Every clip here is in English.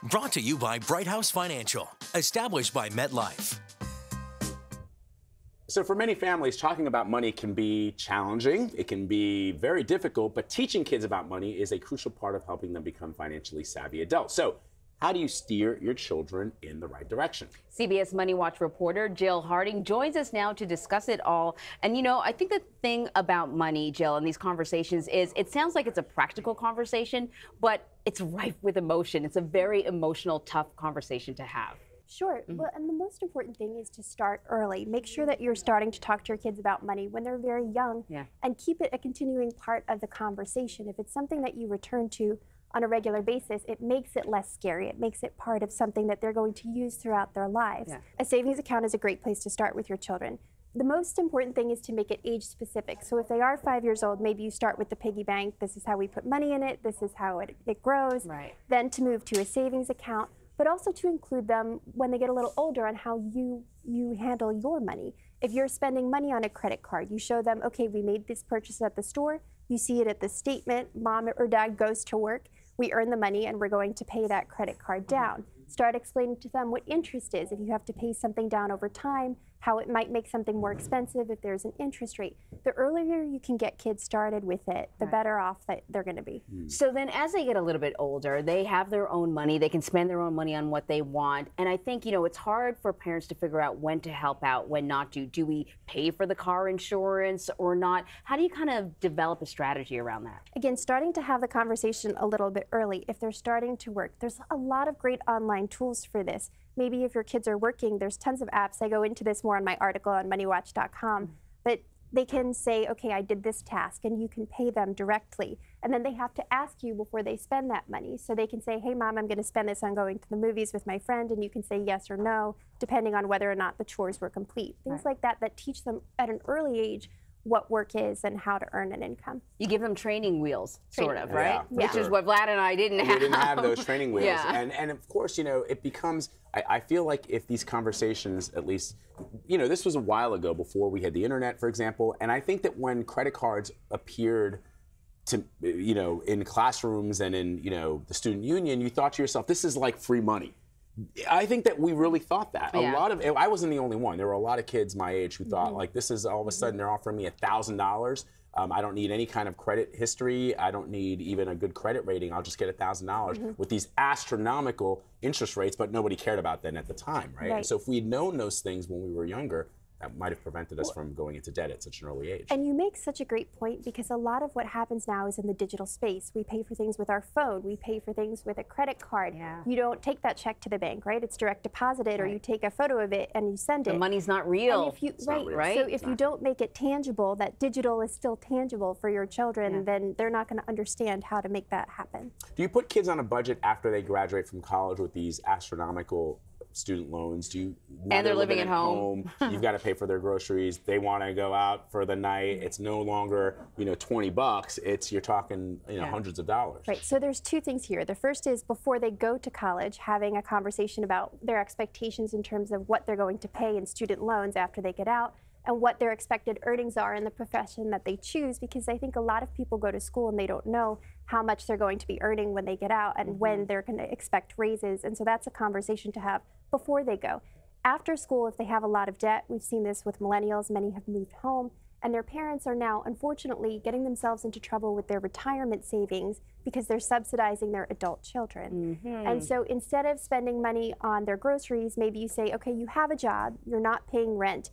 Brought to you by Bright House Financial, established by MetLife. So for many families, talking about money can be challenging. It can be very difficult, but teaching kids about money is a crucial part of helping them become financially savvy adults. So how do you steer your children in the right direction? CBS MoneyWatch reporter Jill Harding joins us now to discuss it all. And, you know, I think the thing about money, Jill, in these conversations is it sounds like it's a practical conversation, but it's rife with emotion. It's a very emotional, tough conversation to have. Sure. Well, and the most important thing is to start early. Make sure that you're starting to talk to your kids about money when they're very young, and keep it a continuing part of the conversation. If it's something that you return to on a regular basis, it makes it less scary. It makes it part of something that they're going to use throughout their lives. A savings account is a great place to start with your children. The most important thing is to make it age specific. So if they are 5 years old, maybe you start with the piggy bank. This is how we put money in it. This is how it grows. Then to move to a savings account, but also to include them when they get a little older on how you handle your money. If you're spending money on a credit card, you show them, okay, we made this purchase at the store. You see it at the statement. Mom or dad goes to work. We earn the money and we're going to pay that credit card down. Start explaining to them what interest is. If you have to pay something down over time, how it might make something more expensive if there's an interest rate. The earlier you can get kids started with it, the better off that they're going to be. So then as they get a little bit older, they have their own money. They can spend their own money on what they want. And I think, you know, it's hard for parents to figure out when to help out, when not to. Do we pay for the car insurance or not? How do you kind of develop a strategy around that? Again, starting to have the conversation a little bit early. If they're starting to work, there's a lot of great online tools for this. Maybe if your kids are working, there's tons of apps. I go into this more in my article on MoneyWatch.com. But they can say, okay, I did this task, and you can pay them directly. And then they have to ask you before they spend that money. So they can say, hey, Mom, I'm going to spend this on going to the movies with my friend, and you can say yes or no, depending on whether or not the chores were complete. Things like that that teach them at an early age what work is and how to earn an income. You give them training wheels, sort of, right? Yeah, Which is what Vlad and I didn't have. We didn't have those training wheels. And of course, you know, it becomes, I feel like if these conversations, at least, you know, this was a while ago before we had the internet, for example, and I think that when credit cards appeared to, you know, in classrooms and in, you know, the student union, you thought to yourself, this is like free money. I think that we really thought that. A lot of, I wasn't the only one. There were a lot of kids my age who thought, like, this is all of a sudden they're offering me $1,000. I don't need any kind of credit history. I don't need even a good credit rating. I'll just get $1,000 with these astronomical interest rates, but nobody cared about that at the time, right? And so if we'd known those things when we were younger, that might have prevented us from going into debt at such an early age. And you make such a great point, because a lot of what happens now is in the digital space. We pay for things with our phone. We pay for things with a credit card. You don't take that check to the bank, right? It's direct deposited, or you take a photo of it and you send it. The money's not real. And if you, right? So if you don't make it tangible, that digital is still tangible for your children, then they're not going to understand how to make that happen. Do you put kids on a budget after they graduate from college with these astronomical student loans? Do you? And they're living at home. You've got to pay for their groceries. They want to go out for the night. It's no longer, you know, $20. It's, you're talking, you know, hundreds of dollars. Right. So there's two things here. The first is, before they go to college, having a conversation about their expectations in terms of what they're going to pay in student loans after they get out, and what their expected earnings are in the profession that they choose, because I think a lot of people go to school and they don't know how much they're going to be earning when they get out and when they're going to expect raises. And so that's a conversation to have before they go. After school, if they have a lot of debt, we've seen this with millennials, many have moved home, and their parents are now, unfortunately, getting themselves into trouble with their retirement savings because they're subsidizing their adult children. And so instead of spending money on their groceries, maybe you say, okay, you have a job, you're not paying rent.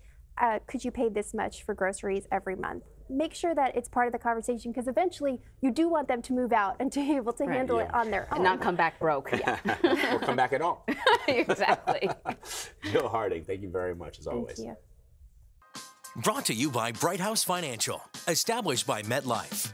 Could you pay this much for groceries every month? Make sure that it's part of the conversation, because eventually you do want them to move out and to be able to handle it on their own. And not come back broke. Or come back at all. Exactly. Jill Harding, thank you very much, as always. Thank you. Brought to you by Bright House Financial, established by MetLife.